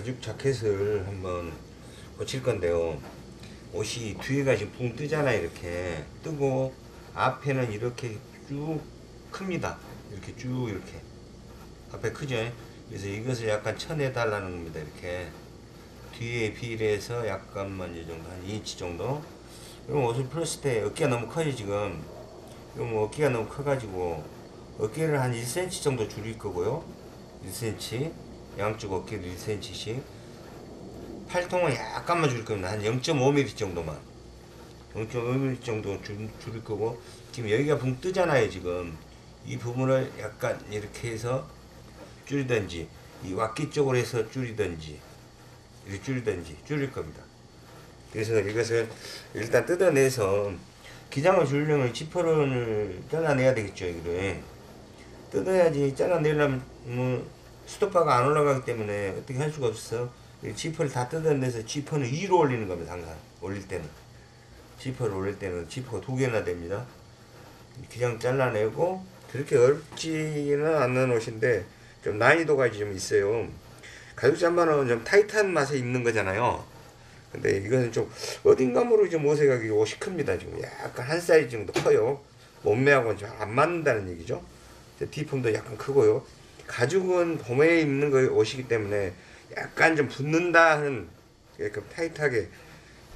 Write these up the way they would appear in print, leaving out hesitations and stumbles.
가죽 자켓을 한번 고칠 건데요. 옷이 뒤에가 지금 붕 뜨잖아요. 이렇게 뜨고 앞에는 이렇게 쭉 큽니다. 이렇게 쭉 이렇게 앞에 크죠. 그래서 이것을 약간 쳐내 달라는 겁니다. 이렇게 뒤에 비례해서 약간만 이 정도 한 2인치 정도. 이런 옷을 풀었을 때 어깨가 너무 커요 지금. 이건 뭐 어깨가 너무 커가지고 어깨를 한 1cm 정도 줄일 거고요. 1cm 양쪽 어깨를 1cm씩. 팔통은 약간만 줄일 겁니다. 한 0.5mm 정도만. 0.5mm 정도 줄일 거고, 지금 여기가 붕 뜨잖아요 지금. 이 부분을 약간 이렇게 해서 줄이든지, 이 왁기 쪽으로 해서 줄이든지, 이렇게 줄이든지 줄일 겁니다. 그래서 이것을 일단 뜯어내서 기장을 주려면 지퍼를 잘라내야 되겠죠. 이거를 뜯어야지. 잘라내려면 스톱바가 안 올라가기 때문에 어떻게 할 수가 없어. 지퍼를 다 뜯어내서 지퍼는 위로 올리는 겁니다. 항상 올릴 때는, 지퍼를 올릴 때는 지퍼가 2개나 됩니다. 기장 잘라내고. 그렇게 어렵지는 않는 옷인데 좀 난이도가 좀 있어요. 가죽 잠바는 좀 타이트한 맛에 입는 거잖아요. 근데 이거는 좀 어딘가 모르게 좀 옷에 가기 옷이 큽니다. 지금 약간 한 사이즈 정도 커요. 몸매하고는 좀 안 맞는다는 얘기죠. 뒤품도 약간 크고요. 가죽은 봄에 입는 거 옷이기 때문에 약간 좀 붙는다 하는, 그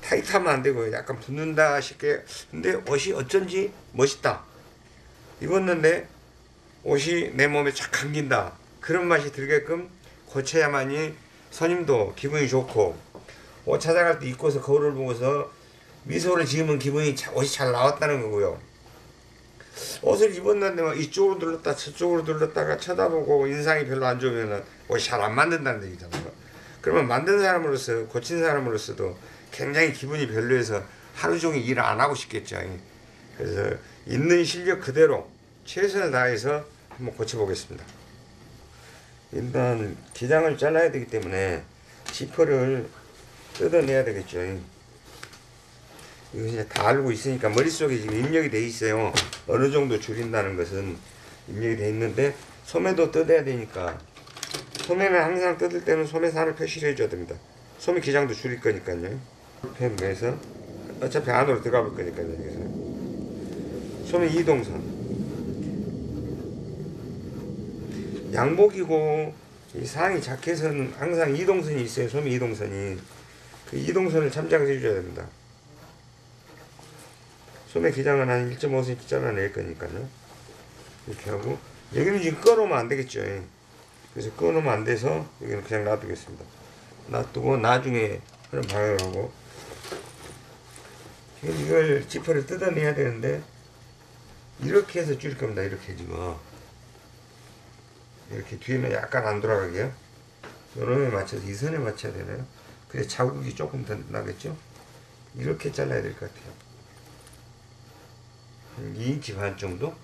타이트하면 안 되고 약간 붙는다 싶게. 근데 옷이 어쩐지 멋있다. 입었는데 옷이 내 몸에 착 감긴다. 그런 맛이 들게끔 고쳐야만이 손님도 기분이 좋고, 옷 찾아갈 때 입고서 거울을 보고서 미소를 지으면 옷이 잘 나왔다는 거고요. 옷을 입었는데 막 이쪽으로 둘렀다 저쪽으로 둘렀다가 쳐다보고 인상이 별로 안 좋으면 옷이 잘 안 만든다는 얘기잖아요. 그러면 만든 사람으로서, 고친 사람으로서도 굉장히 기분이 별로여서 하루 종일 일을 안 하고 싶겠죠. 그래서 있는 실력 그대로 최선을 다해서 한번 고쳐보겠습니다. 일단 기장을 잘라야 되기 때문에 지퍼를 뜯어내야 되겠죠. 이거 이제 다 알고 있으니까 머릿속에 지금 입력이 돼 있어요. 어느 정도 줄인다는 것은 입력이 돼 있는데, 소매도 뜯어야 되니까, 소매는 항상 뜯을 때는 소매산을 표시를 해줘야 됩니다. 소매 기장도 줄일 거니까요. 펜에서 어차피 안으로 들어가 볼 거니까요. 여기서 소매 이동선, 양복이고 이 상의 자켓은 항상 이동선이 있어요. 소매 이동선이. 그 이동선을 참작을 해줘야 됩니다. 소매 기장은 한 1.5cm 잘라낼 거니까요. 이렇게 하고, 여기는 지금 꺼놓으면 안 되겠죠. 그래서 꺼놓으면 안 돼서 여기는 그냥 놔두겠습니다. 놔두고 나중에 그런 방향을 하고, 이걸 지퍼를 뜯어내야 되는데 이렇게 해서 줄일 겁니다. 이렇게 지금 이렇게 뒤에는 약간 안 돌아가게요. 요놈에 맞춰서 이 선에 맞춰야 되나요? 그래 자국이 조금 더 나겠죠? 이렇게 잘라야 될 것 같아요. 2인치 반 정도?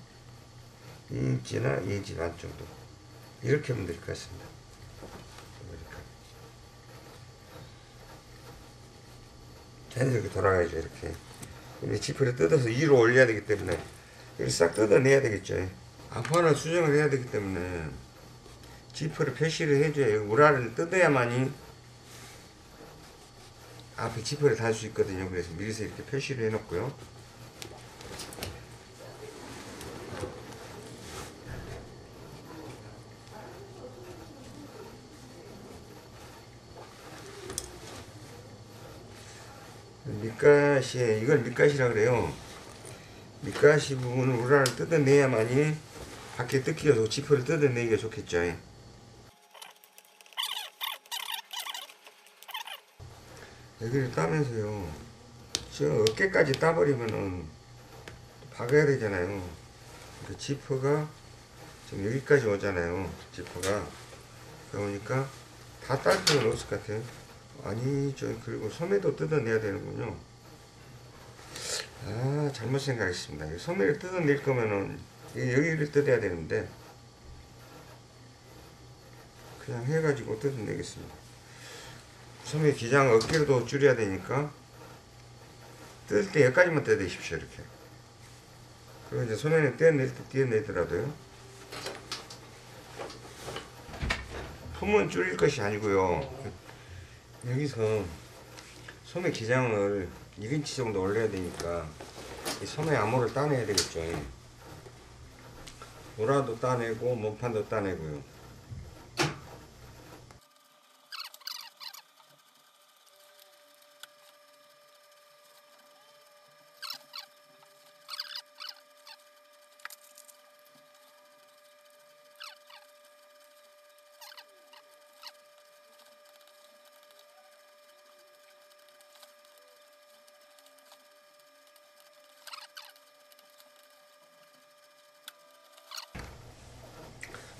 2인치나 2인치 반 정도. 이렇게 하면 될 것 같습니다. 자연스럽게 돌아가야죠. 이렇게. 근데 지퍼를 뜯어서 위로 올려야 되기 때문에 이렇게 싹 뜯어내야 되겠죠. 앞판을 수정을 해야 되기 때문에 지퍼를 표시를 해줘야, 우라를 뜯어야만이 앞에 지퍼를 달 수 있거든요. 그래서 미리서 이렇게 표시를 해 놓고요. 밑가시에, 이걸 밑가시라 그래요. 밑가시 부분을 우라를 뜯어내야만이 밖에 뜯기가, 지퍼를 뜯어내기가 좋겠죠. 여기를 따면서요, 저 어깨까지 따버리면은 박아야 되잖아요. 그 지퍼가 지금 여기까지 오잖아요. 지퍼가. 그러니까 다 딸 필요는 없을 것 같아요. 아니죠. 그리고 소매도 뜯어내야 되는군요. 아, 잘못 생각했습니다. 소매를 뜯어낼 거면은 여기를 뜯어야 되는데 그냥 해가지고 뜯어내겠습니다. 소매 기장 어깨도 줄여야 되니까 뜯을 때 여기까지만 뜯으십시오. 이렇게. 그리고 이제 소매는 떼어낼 때 떼어내더라도요, 품은 줄일 것이 아니고요, 여기서 소매 기장을 1인치 정도 올려야 되니까 이 소매 암호를 따내야 되겠죠. 우라도 따내고 몸판도 따내고요.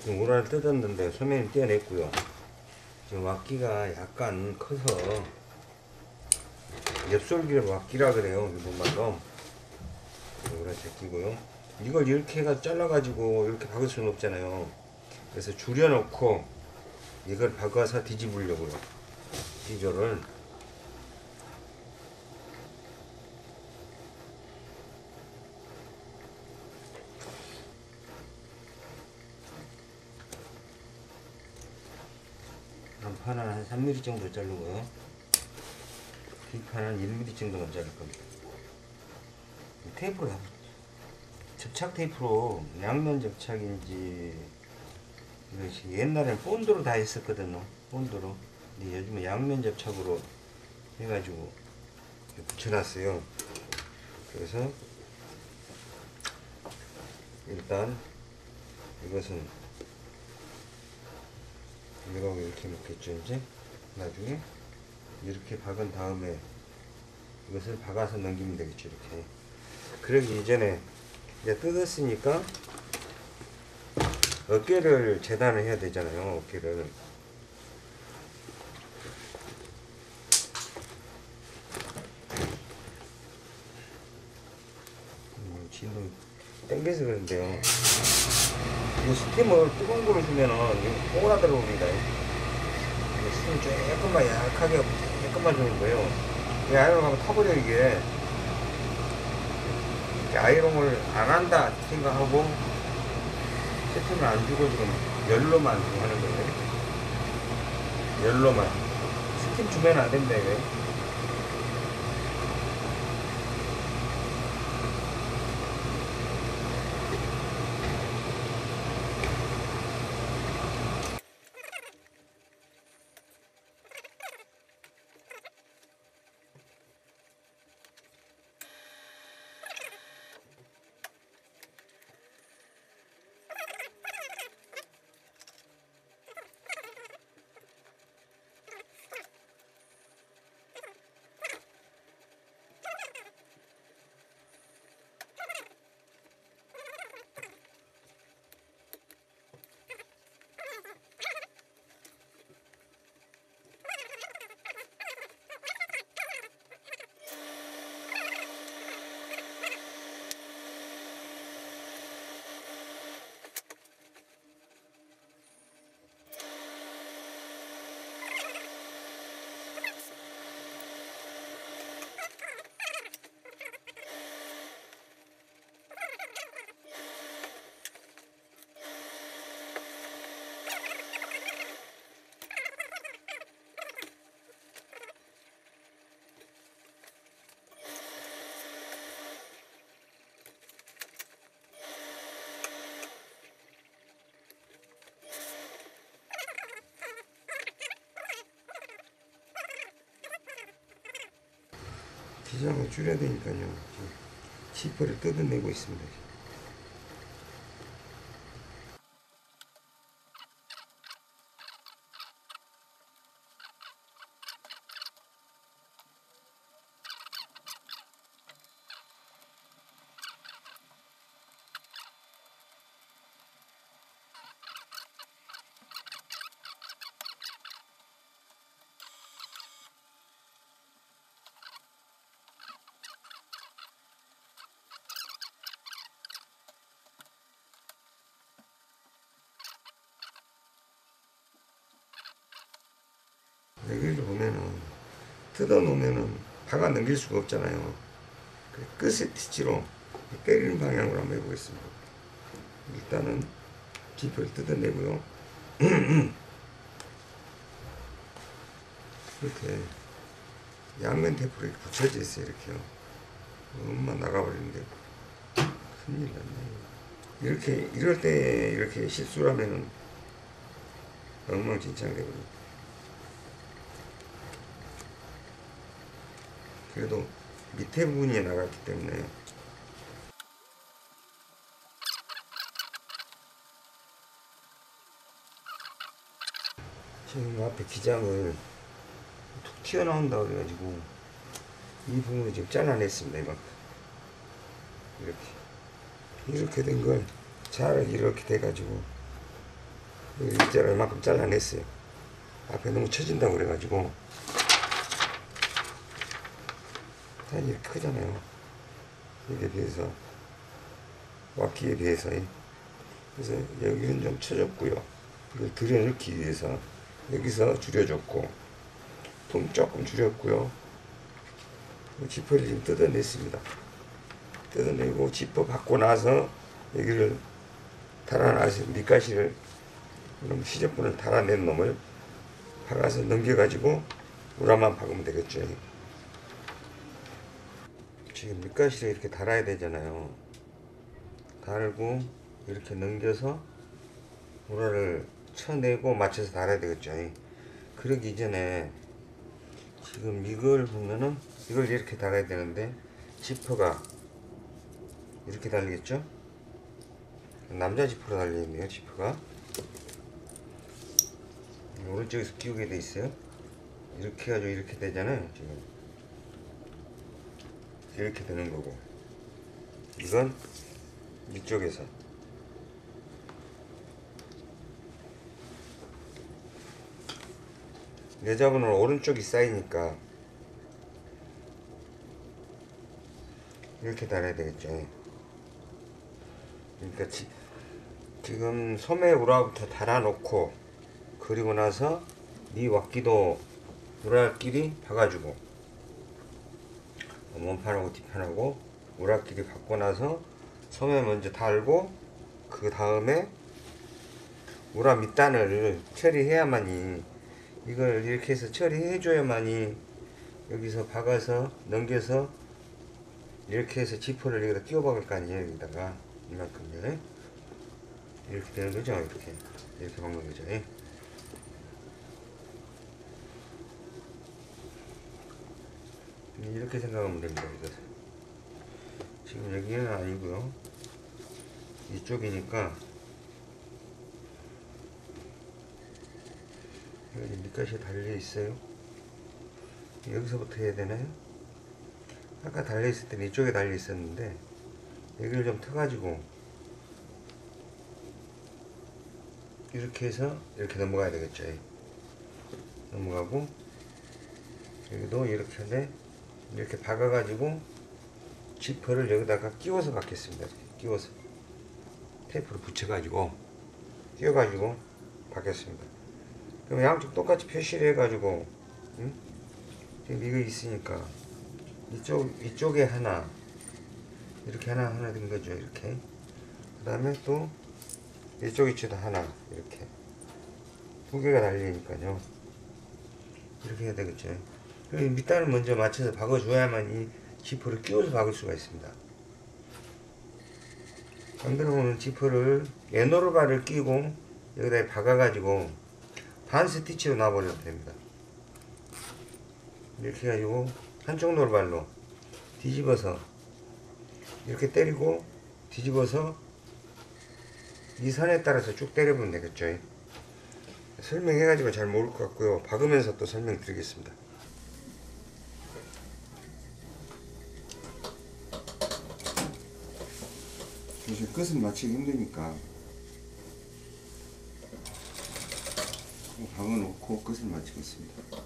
우라를 뜯었는데 소매는 떼어냈고요. 지금 왁기가 약간 커서 엽솔기를 왁기라 그래요. 이번만도 우라 제끼고요. 이걸 이렇게 해가 잘라가지고 이렇게 박을 수는 없잖아요. 그래서 줄여놓고 이걸 박아서 뒤집으려고요. 기조를. 앞판은 한 3mm 정도 자르고요. 뒷판은 1mm 정도만 자를 겁니다. 테이프로 접착 테이프로 양면 접착인지 이것이 옛날엔 본드로 다 했었거든요. 본드로. 근데 요즘은 양면 접착으로 해가지고 붙여놨어요. 그래서 일단 이것은 이거 이렇게 놓겠죠. 이제 나중에 이렇게 박은 다음에 이것을 박아서 넘기면 되겠죠. 이렇게. 그러기 이전에 이제 뜯었으니까 어깨를 재단을 해야 되잖아요. 어깨를. 진도 땡겨서 그런데요. 이 스팀을 뜨거운 거로 주면은 오그라들어옵니다. 스팀 조금만 약하게 조금만 주는 거예요. 이 아이롱 하면 타버려 이게. 아이롱을 안 한다 생각하고 스팀을 안 주고 지금 열로만 하는 거예요. 열로만. 스팀 주면 안 된다 이거예요. 기장을 줄여야 되니까요. 지퍼를 뜯어내고 있습니다. 여기를 보면은 뜯어놓으면은 박아 넘길 수가 없잖아요. 끝에 티치로 때리는 방향으로 한번 해보겠습니다. 일단은 지퍼를 뜯어내고요. 이렇게 양면 테이프로 이렇게 붙여져 있어요. 이렇게요. 엄마 나가버리는데 큰일 났네. 이렇게 이럴 때 이렇게 실수를 하면은 엉망진창 되거든요. 그래도 밑에 부분이 나갔기 때문에 지금 앞에 기장을 툭 튀어나온다 그래가지고 이 부분을 지금 잘라냈습니다. 이만큼 이렇게 된 걸 잘 이렇게 돼가지고 일자로 이만큼 잘라냈어요. 앞에 너무 처진다고 그래가지고 이렇게 크잖아요. 이게 비해서 왁기에 비해서. 그래서 여기는 좀 쳐졌고요. 이걸 들여넣기 위해서 여기서 줄여줬고 품 조금 줄였고요. 지퍼를 지금 뜯어냈습니다. 뜯어내고 지퍼 받고 나서 여기를 달아놔서 밑가시를 시접분을 달아낸 놈을 박아서 넘겨가지고 우라만 박으면 되겠죠. 지금 밑가시를 이렇게 달아야 되잖아요. 달고 이렇게 넘겨서 우라를 쳐내고 맞춰서 달아야 되겠죠. 그러기 이전에 지금 이걸 보면은 이걸 이렇게 달아야 되는데 지퍼가 이렇게 달리겠죠. 남자 지퍼로 달려있네요. 지퍼가 오른쪽에서 끼우게 돼 있어요. 이렇게 해가지고 이렇게 되잖아요. 지금 이렇게 되는 거고, 이건 이쪽에서 여자분은 오른쪽이 쌓이니까 이렇게 달아야 되겠죠. 그러니까 지금 소매 우라부터 달아놓고, 그리고 나서 이 왁기도 우라끼리 박아주고, 원판하고 뒷판하고 우라끼리 박고 나서 소매 먼저 달고, 그 다음에 우라 밑단을 처리해야만이, 이걸 이렇게 해서 처리해줘야만이 여기서 박아서 넘겨서 이렇게 해서 지퍼를 여기다 끼워 박을 거 아니에요. 여기다가 이만큼요. 이렇게 되는 거죠. 이렇게 박는 거죠. 이렇게 생각하면 됩니다. 이것은 지금 여기는 아니고요. 이쪽이니까 여기 밑가시에 달려 있어요. 여기서부터 해야 되나요? 아까 달려 있을 때는 이쪽에 달려 있었는데 여기를 좀 터가지고 이렇게 해서 이렇게 넘어가야 되겠죠. 넘어가고 여기도 이렇게 이렇게 박아가지고 지퍼를 여기다가 끼워서 박겠습니다. 끼워서 테이프를 붙여가지고 끼워가지고 박겠습니다. 그럼 양쪽 똑같이 표시를 해가지고, 지금 이거 있으니까 이쪽에 하나, 이렇게 하나 된 거죠. 이렇게. 그 다음에 또 이쪽 위치도 하나, 이렇게 두 개가 달리니까요. 이렇게 해야 되겠죠. 밑단을 먼저 맞춰서 박아줘야만 이 지퍼를 끼워서 박을 수가 있습니다. 안 그러면 지퍼를 에너로바를 끼고 여기다 박아가지고 반 스티치로 놔버려도 됩니다. 이렇게 해가지고 한쪽 노루발로 뒤집어서 이렇게 때리고 뒤집어서 이 선에 따라서 쭉 때려보면 되겠죠. 설명해가지고 잘 모를 것 같고요. 박으면서 또 설명드리겠습니다. 이제 끝을 맞추기 힘드니까 박아놓고 끝을 맞추겠습니다.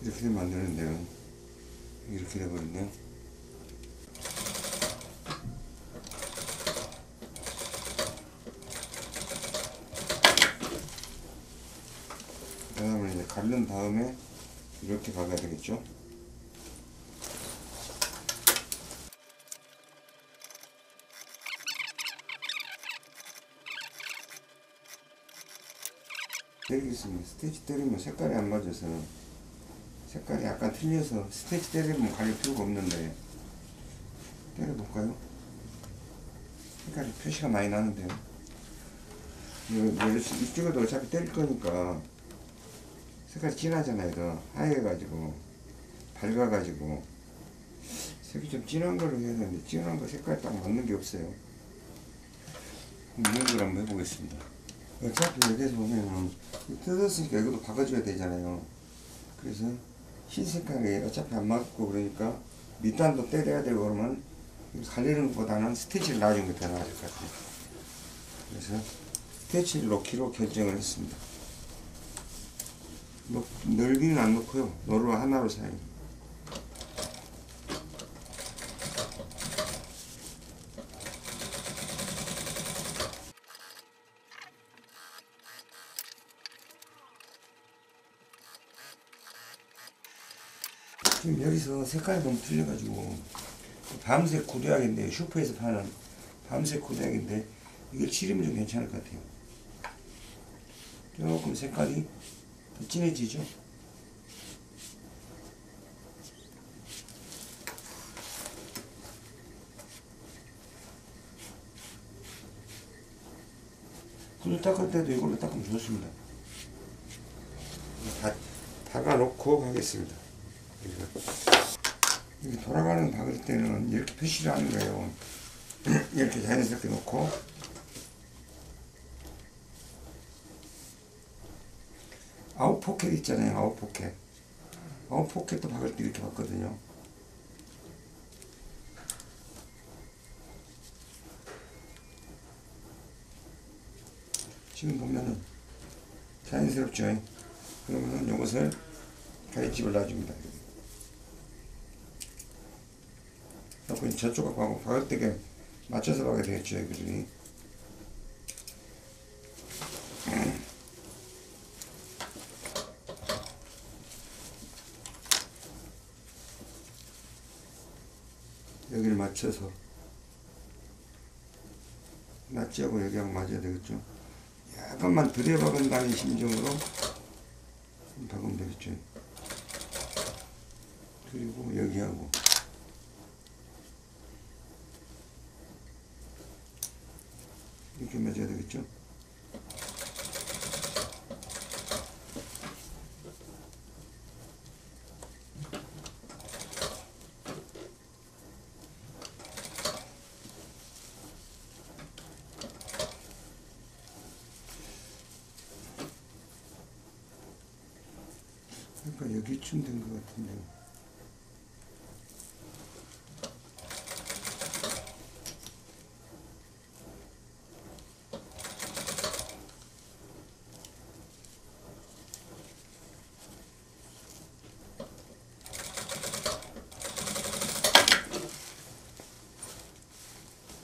이렇게 되면 안 되는데요. 이렇게 돼버렸네요. 다음에 이렇게 박아야 되겠죠. 때리겠습니다. 스티치 때리면 색깔이 안 맞아서, 색깔이 약간 틀려서 스티치 때리면 가릴 필요가 없는데, 때려볼까요? 색깔이 표시가 많이 나는데요. 이쪽에도 어차피 때릴 거니까 색깔이 진하잖아요. 더 하얘가지고 밝아가지고 색이 좀 진한 걸로 해야 되는데, 진한 거 색깔 딱 맞는 게 없어요. 이런 걸 한번 해보겠습니다. 어차피 여기서 보면은 뜯었으니까 이것도 바꿔줘야 되잖아요. 그래서 흰 색깔이 어차피 안 맞고, 그러니까 밑단도 때려야 되고, 그러면 가리는 것보다는 스티치를 놔주는 게 더 나을 것 같아요. 그래서 스티치를 놓기로 결정을 했습니다. 넓이는 안 놓고요. 노루 하나로 사용. 지금 여기서 색깔이 너무 틀려가지고 밤색 구두약인데, 슈퍼에서 파는 밤색 구두약인데 이걸 칠하면 좀 괜찮을 것 같아요. 조금 색깔이 더 진해지죠. 구두 닦을 때도 이걸로 닦으면 좋습니다. 박아놓고 하겠습니다. 이렇게 돌아가는 박을 때는 이렇게 표시를 하는 거예요. 이렇게 자연스럽게 놓고, 아웃포켓 있잖아요. 아웃포켓. 아웃포켓도 박을 때 이렇게 박거든요. 지금 보면은 자연스럽죠. 그러면은 이것을 가위집을 놔줍니다. 그리고 저쪽하고 박을 때 맞춰서 박아야 되겠죠. 여기들이. 여기를 맞춰서 낫지하고 여기하고 맞아야 되겠죠. 약간만 들여박은다는 심정으로 박으면 되겠죠. 그리고 여기하고 이렇게 맞아야 되겠죠. 그러니까 여기쯤 된 것 같은데.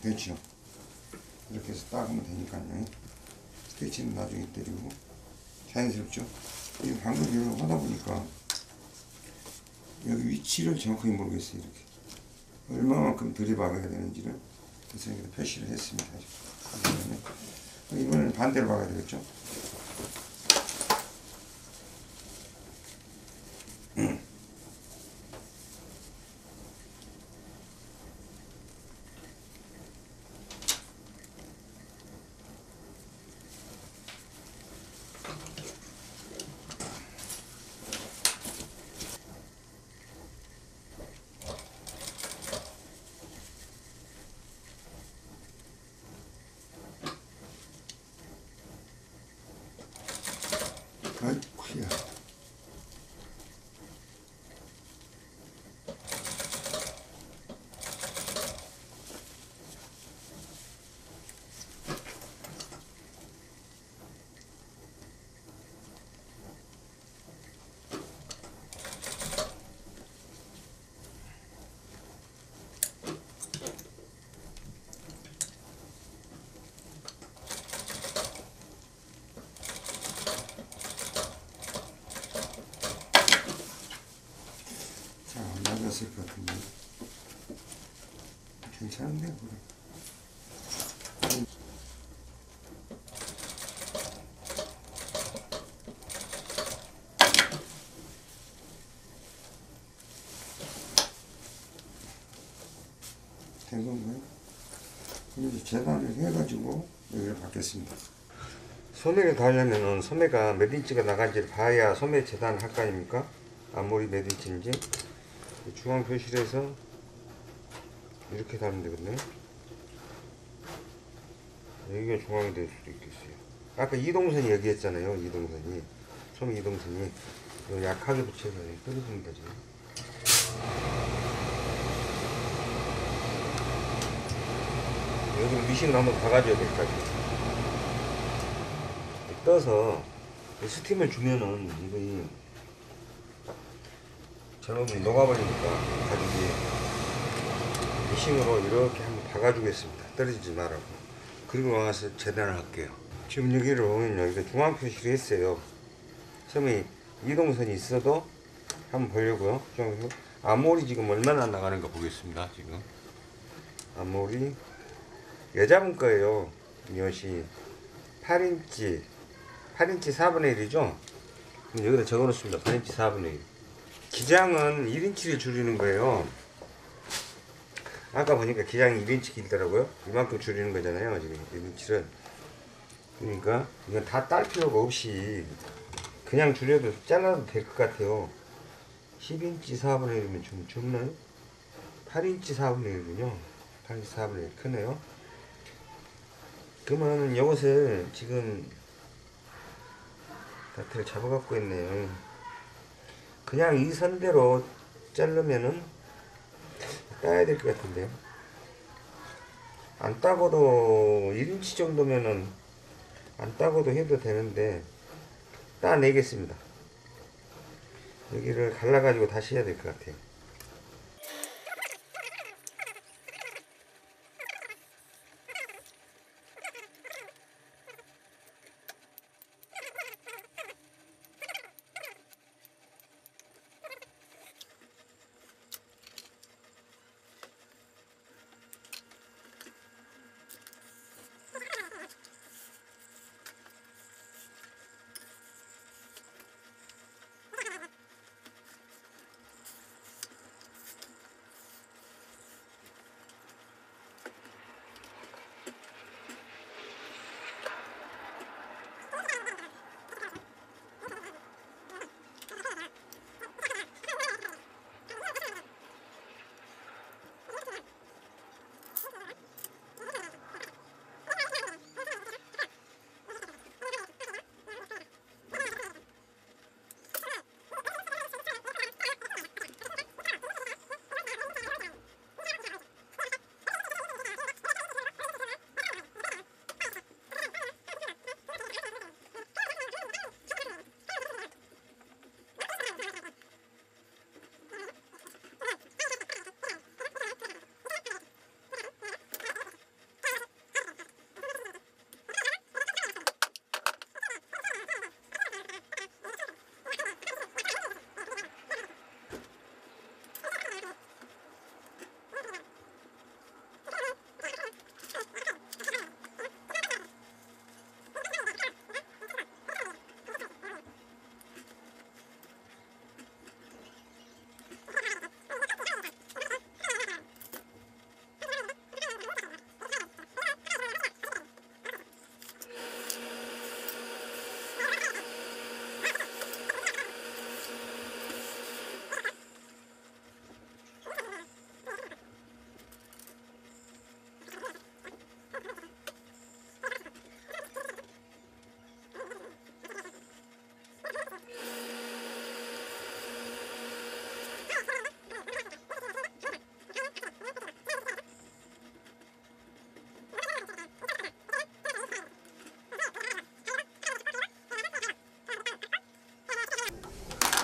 됐죠. 이렇게 해서 딱 하면 되니까요. 스티치는 나중에 때리고 자연스럽죠. 이 방금 이렇게 하다 보니까 여기 위치를 정확하게 모르겠어요. 이렇게 얼마만큼 들이박아야 되는지를 그래서 여기다 표시를 했습니다. 이번에는 반대로 박아야 되겠죠. 됐을 것 같은데. 괜찮은데, 그래. 된 건가요? 그럼 이제 재단을 해가지고 여기를 받겠습니다. 소매를 달려면은 소매가 몇 인치가 나간지를 봐야 소매 재단을 할 거 아닙니까? 앞머리 몇 인치인지. 중앙 표시에서 이렇게 달면 되거든요. 여기가 중앙이 될 수도 있겠어요. 아까 이동선이 여기 했잖아요. 이동선이. 소매 이동선이. 이거 약하게 붙여서 떨어집니다, 지금. 여기 미싱을 한번 박아줘야 될 것 같아요. 떠서 스팀을 주면은 이거 전원이 녹아버리니까 가죽이 미싱으로 이렇게 한번 박아주겠습니다. 떨어지지 말라고. 그리고 와서 재단을 할게요. 지금 여기를 보면 여기가 중앙 표시를 했어요. 처음에 이동선이 있어도 한번 보려고요. 앞머리 지금 얼마나 나가는가 보겠습니다. 지금 앞머리 여자분 거예요. 이 옷이 8인치 4분의 1이죠. 여기다 적어 놓습니다. 8인치 4분의 1. 기장은 1인치를 줄이는 거예요. 아까 보니까 기장이 1인치 길더라고요. 이만큼 줄이는 거잖아요. 지금 1인치를. 그러니까 이건 다 딸 필요가 없이 그냥 줄여도 잘라도 될 것 같아요. 10인치 4분의 1이면 좀 좁나요? 8인치 4분의 1이군요. 8인치 4분의 1 크네요. 그러면 이것을 지금 다트를 잡아갖고 있네요. 그냥 이 선대로 자르면은 따야 될 것 같은데요. 안 따고도 1인치 정도면은 안 따고도 해도 되는데 따내겠습니다. 여기를 갈라가지고 다시 해야 될 것 같아요.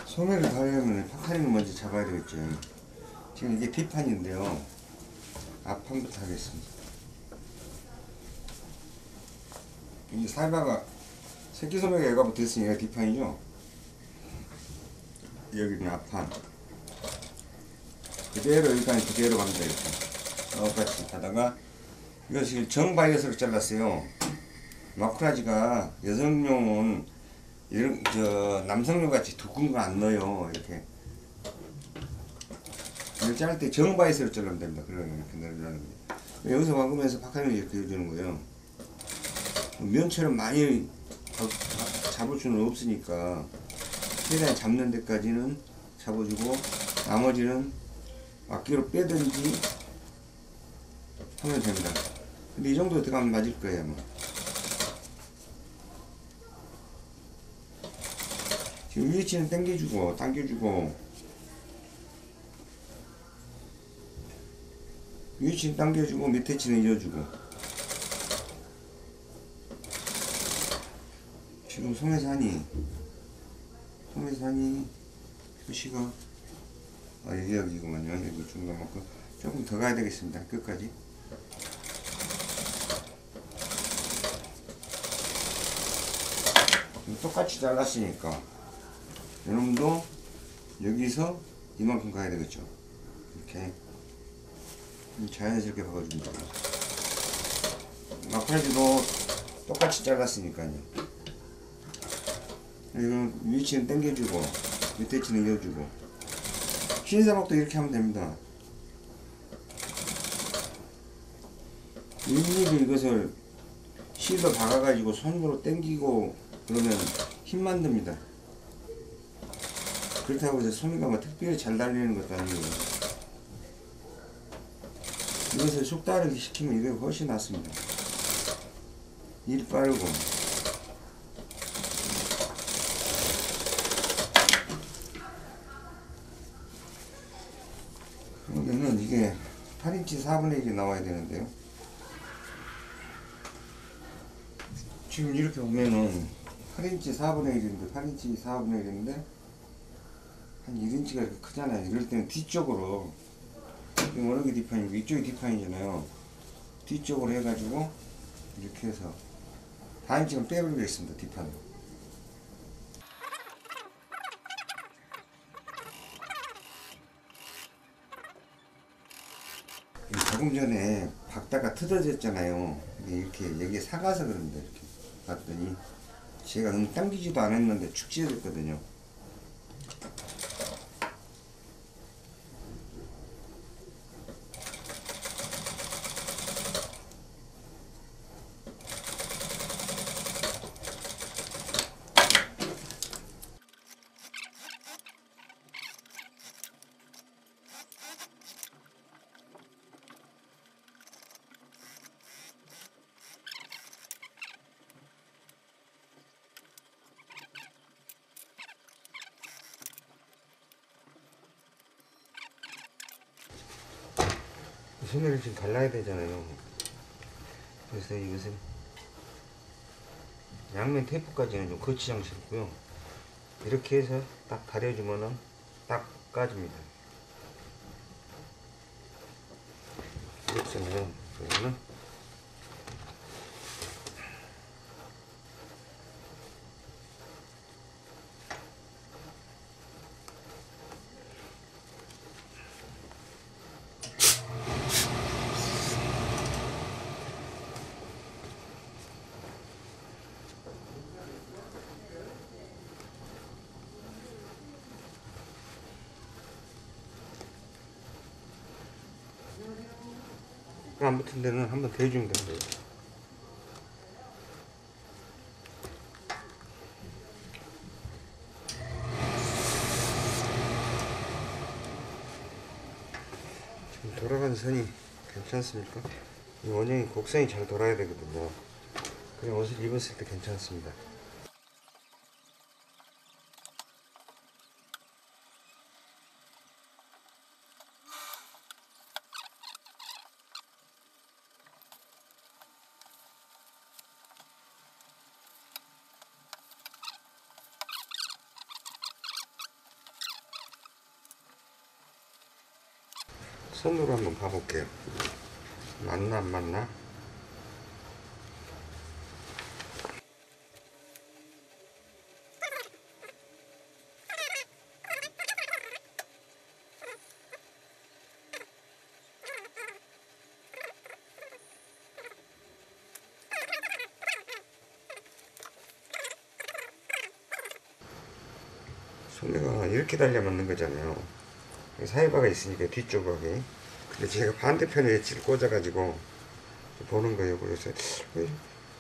소매를 달려면 파카링을 먼저 잡아야 되겠죠. 지금 이게 뒷판인데요. 앞판부터 하겠습니다. 이제 살바가 새끼 소매가 얘가 붙어있으니까 뒷판이죠. 여기는 앞판. 그대로 여기까지 그대로 갑니다. 이렇게 똑같이 하다가 이것을 정바이어스로 잘랐어요. 마쿠라지가 여성용은 이런 남성용 같이 두꺼운 거 안 넣어요. 이렇게 이걸 자를 때 정바이어스로 자르면 됩니다. 그러면 이렇게 넣으라는 거예요. 여기서 박으면서 박하면 이렇게 해주는 거예요. 면처럼 많이 잡을 수는 없으니까 최대한 잡는 데까지는 잡아주고 나머지는 앞뒤로 빼든지 하면 됩니다. 근데 이 정도 들어가면 맞을 거예요 아마. 지금 위치는 당겨주고 위치는 당겨주고 밑에 치는 이어주고. 지금 소매산이 표시가 여기구만요. 여기 중간 맞고 조금 더 가야 되겠습니다. 끝까지. 똑같이 잘랐으니까 여러분도 여기서 이만큼 가야 되겠죠. 이렇게 자연스럽게 박아줍니다. 마크라지도 똑같이 잘랐으니까요. 이건 위치는 당겨주고 밑에 치는 이어주고. 흰사박도 이렇게 하면 됩니다. 일일이 이것을 실로 박아가지고 손으로 당기고 그러면 힘만 듭니다. 그렇다고 해서 소미가 뭐 특별히 잘 달리는 것도 아니고. 이것을 속다르게 시키면 이게 훨씬 낫습니다. 일 빠르고. 그러면은 이게 8인치 4분의 1이 나와야 되는데요. 지금 이렇게 보면은 8인치 4분의 1인데 8인치 4분의 1인데 한 1인치가 이렇게 크잖아요. 이럴 때는 뒤쪽으로, 어느 게 뒷판이고 이쪽이 뒷판이잖아요. 뒤쪽으로 해가지고 이렇게 해서 4인치는 빼버리겠습니다. 뒷판으로. 조금 전에 박다가 틀어졌잖아요. 이렇게 여기에 사가서 그럽니다. 이렇게 봤더니 제가 너무 당기지도 않았는데 축 찢어졌거든요. 소매를 지금 갈라야 되잖아요. 그래서 이것은 양면 테이프까지는 좀 거치장스럽고요. 이렇게 해서 딱 다려주면은 딱 까집니다. 이렇잖아요. 그러면은 안 붙은 데는 한번 대주면 됩니다. 지금 돌아가는 선이 괜찮습니까? 이 원형이 곡선이 잘 돌아야 되거든요. 그냥 옷을 입었을 때 괜찮습니다. 손으로 한번 봐볼게요. 맞나 안 맞나? 소매가 이렇게 달려 맞는 거잖아요. 사이바가 있으니까 뒤쪽에. 근데 제가 반대편에 엣지를 꽂아가지고 보는 거예요. 그래서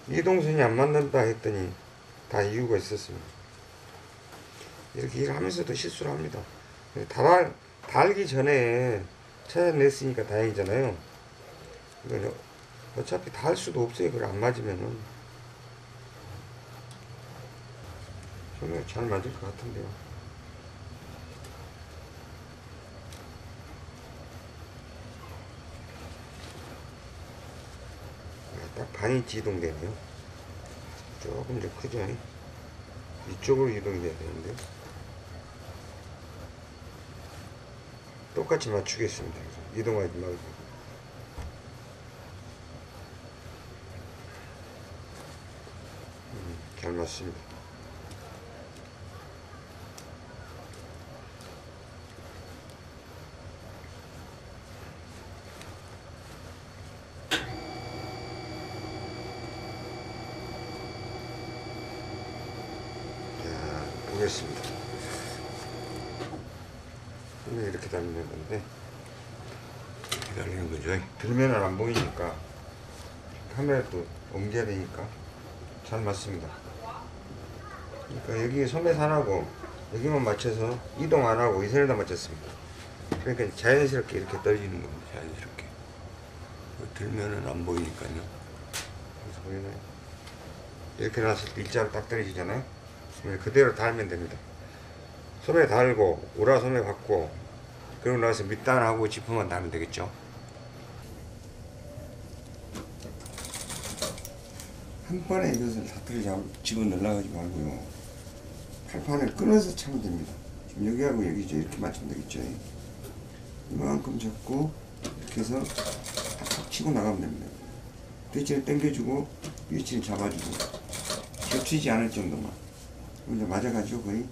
이동선이 안 맞는다 했더니 다 이유가 있었습니다. 이렇게 일하면서도 실수를 합니다. 달기 전에 찾아냈으니까 다행이잖아요. 이거 어차피 달 수도 없어요. 그걸 안 맞으면은. 저는 잘 맞을 것 같은데요. 딱 반인치 이동되네요. 조금 더 크죠? 이쪽으로 이동이 돼야 되는데. 똑같이 맞추겠습니다. 이동하지 말고. 잘 맞습니다. 자, 보겠습니다. 이렇게 달리는 건데, 이렇게 달리는 거죠. 들면은 안 보이니까 카메라도 옮겨야 되니까 잘 맞습니다. 그러니까 여기 소매산하고 여기만 맞춰서 이동 안 하고 이 선에다 맞췄습니다. 그러니까 자연스럽게 이렇게 떨어지는 겁니다. 자연스럽게. 들면은 안 보이니까요. 그래서 보이나요? 이렇게 놨을 때 일자로 딱 떨어지잖아요. 그대로 달면 됩니다. 소매 달고 우라 소매 받고 그러고 나서 밑단하고 지퍼만 달면 되겠죠. 한 번에 이것을 다트를 집어넣으려고 하지 말고요. 팔판을 끊어서 차면 됩니다. 지금 여기하고 여기죠. 이렇게 맞추면 되겠죠. 이만큼 잡고 이렇게 해서 탁탁 치고 나가면 됩니다. 대치를 당겨주고 위치를 잡아주고 겹치지 않을 정도만. 이제 맞아가지고 거의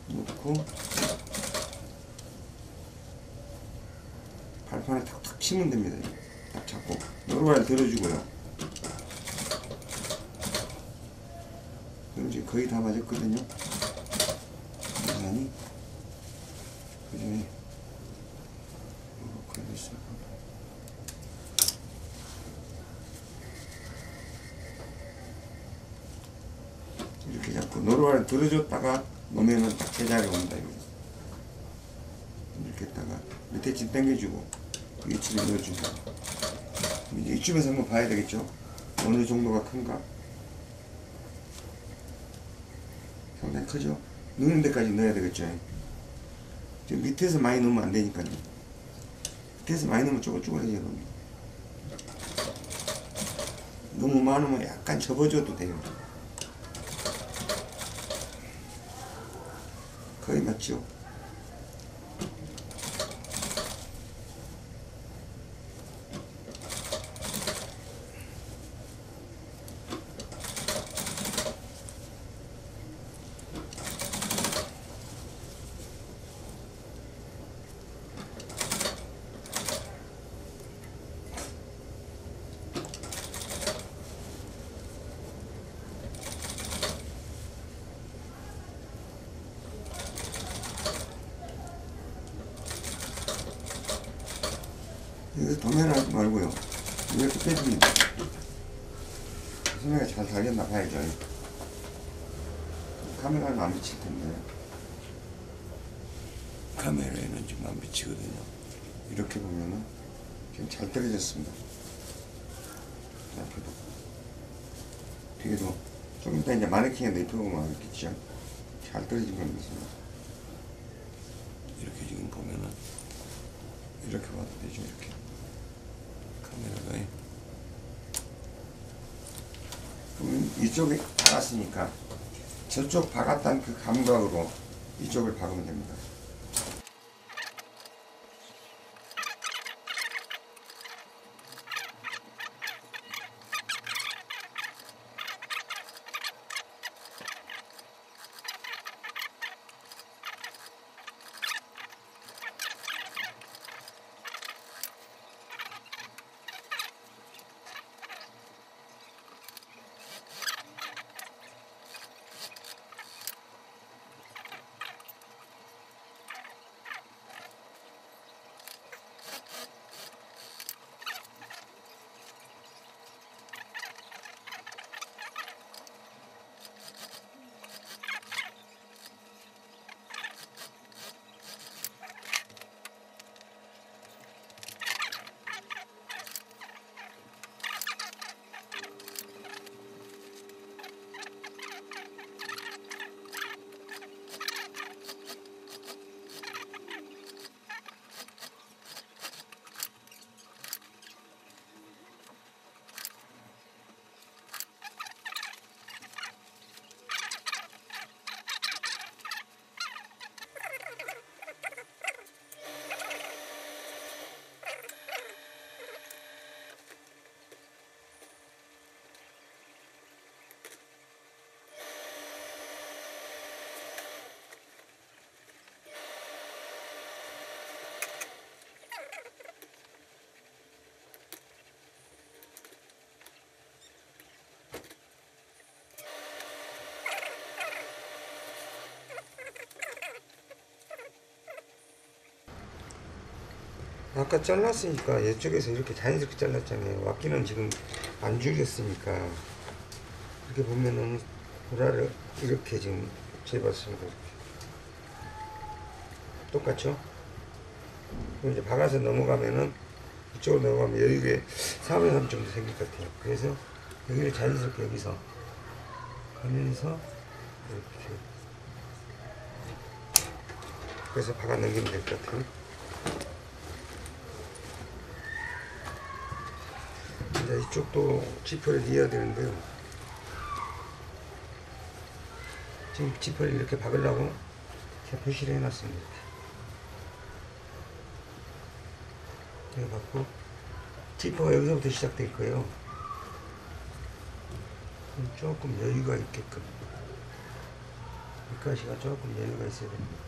놓고 발판에 탁탁 치면 됩니다. 딱 잡고 노루발 들어주고요. 그럼 이제 거의 다 맞았거든요. 아니 그중에 이렇게 됐어. 이렇게 잡고 노루발 들어줬다가 놓으면은 딱 제자리에 온다 이거. 이렇게 했다가 밑에 침 당겨주고 위치를 넣어주고 이제 이쯤에서 한번 봐야 되겠죠. 어느 정도가 큰가. 상당히 크죠. 넣는 데까지 넣어야 되겠죠. 지금 밑에서 많이 넣으면 안 되니까요. 밑에서 많이 넣으면 쪼글쪼글해져요. 너무 많으면 약간 접어줘도 돼요. 거의 맞죠. 여기서 도매를 하지 말고요. 이렇게 빼줍니다. 소매가 잘 달렸나 봐야죠. 카메라는 안 비칠 텐데. 카메라에는 좀 안 비치거든요. 이렇게 보면은 지금 잘 떨어졌습니다. 앞에도. 뒤에도 좀 이따 이제 마네킹에 내펴보면 알겠죠. 잘 떨어진 건 있습니다. 이렇게 지금 보면은 이렇게 봐도 되죠. 이렇게. 카메라가 그러면 이쪽에 박았으니까 저쪽 박았다는 그 감각으로 이쪽을 박으면 됩니다. 아까 잘랐으니까 이쪽에서 이렇게 자연스럽게 잘랐잖아요. 왁기는 지금 안 줄였으니까. 이렇게 보면은 보라를 이렇게 지금 재봤습니다. 이렇게. 똑같죠? 그럼 이제 박아서 넘어가면은 이쪽으로 넘어가면 여기에 4분의 3 정도 생길 것 같아요. 그래서 여기를 자연스럽게 여기서 가면서 이렇게 그래서 박아 넘기면 될 것 같아요. 이제 이쪽도 지퍼를 이어야 되는데요. 지금 지퍼를 이렇게 박으려고 제가 표시를 해놨습니다. 이렇게 박고 지퍼가 여기서부터 시작될 거예요. 조금 여유가 있게끔 밑가시가 조금 여유가 있어야 됩니다.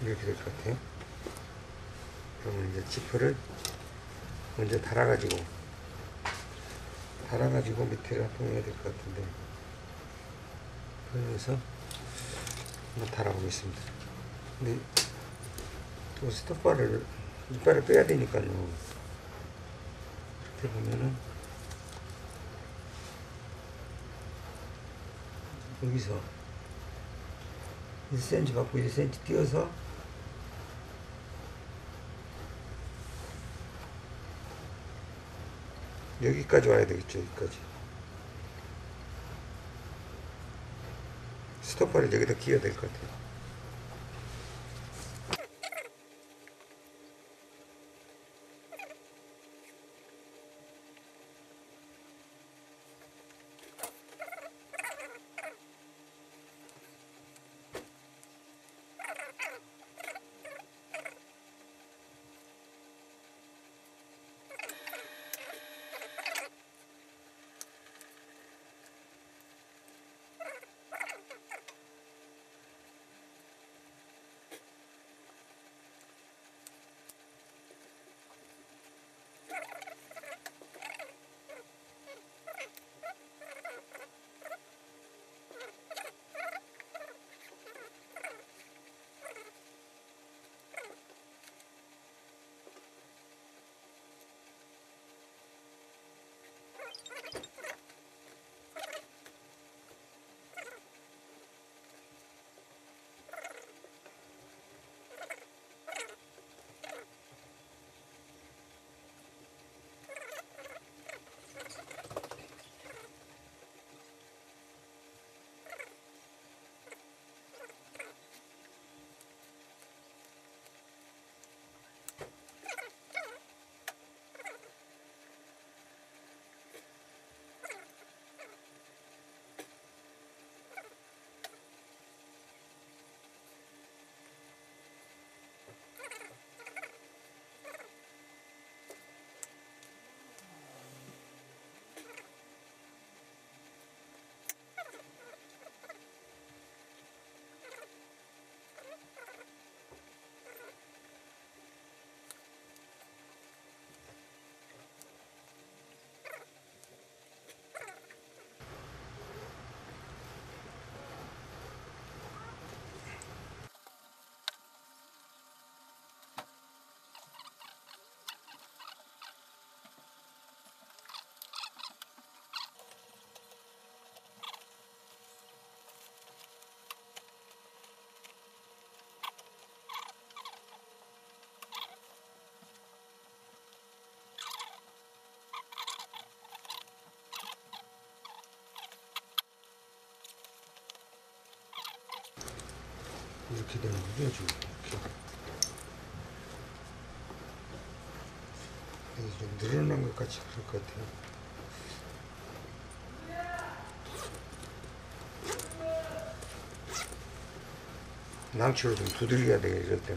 이렇게 될 것 같아요. 그러면 이제 지퍼를 먼저 달아가지고 밑에를 합동해야 될 것 같은데, 그래서 한번 달아보겠습니다. 근데 또 스톱바를 이빨을 빼야 되니까요. 이렇게 보면은 여기서 1cm 받고 1cm 띄어서 여기까지 와야 되겠죠. 여기까지 스톱바를 여기다 끼워야 될 것 같아요. 이렇게 되는 거죠, 지금. 이렇게. 그래서 좀 늘어난 것 같이 그럴 것 같아요. 망치로 좀 두들겨야 되겠 이럴 때.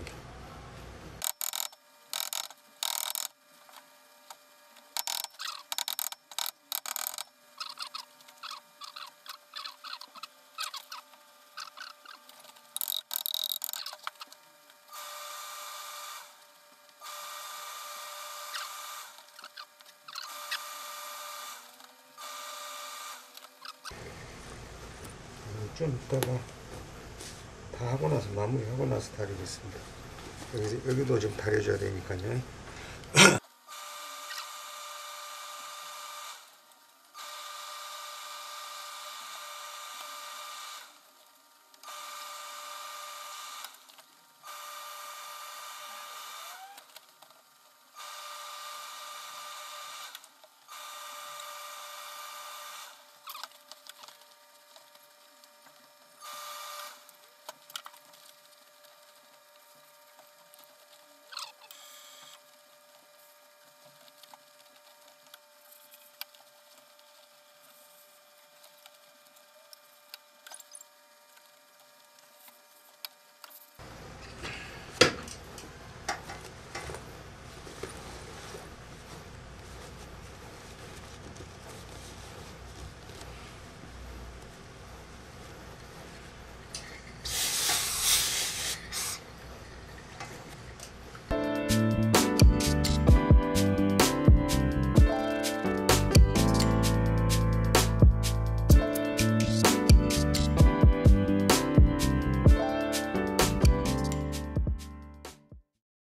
좀 이따가 다 하고 나서 마무리하고 나서 다리겠습니다. 여기도 좀 다려줘야 되니까요.